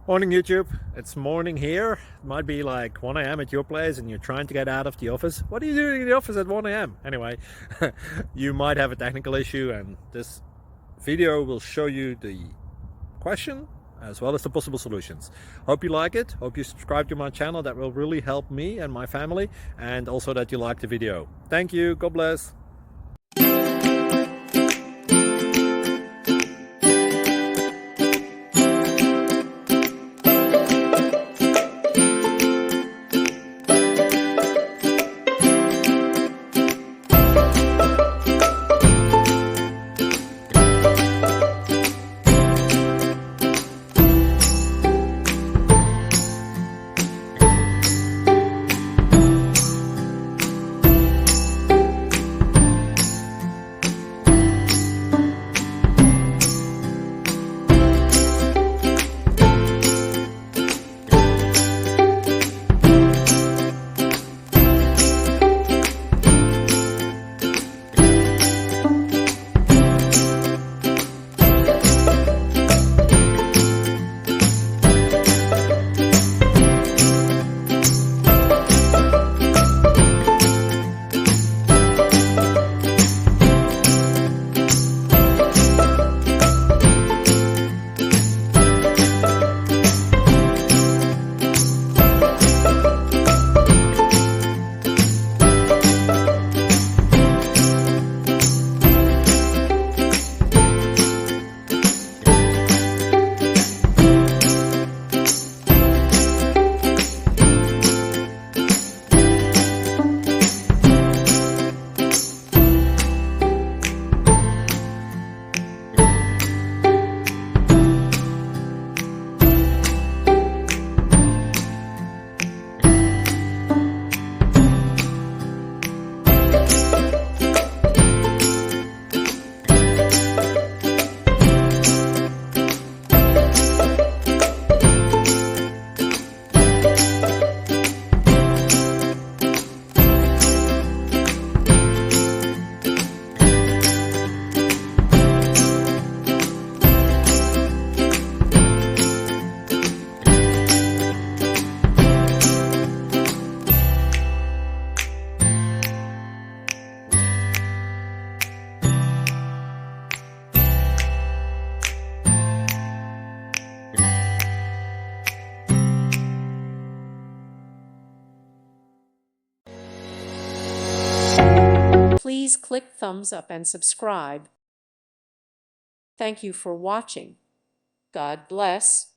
Morning YouTube, it's morning here. It might be like 1 a.m. at your place and you're trying to get out of the office. What are you doing in the office at 1 a.m.? Anyway, you might have a technical issue and this video will show you the question as well as the possible solutions. Hope you like it, hope you subscribe to my channel. That will really help me and my family, and also that you like the video. Thank you, God bless. Please click thumbs up and subscribe. Thank you for watching. God bless.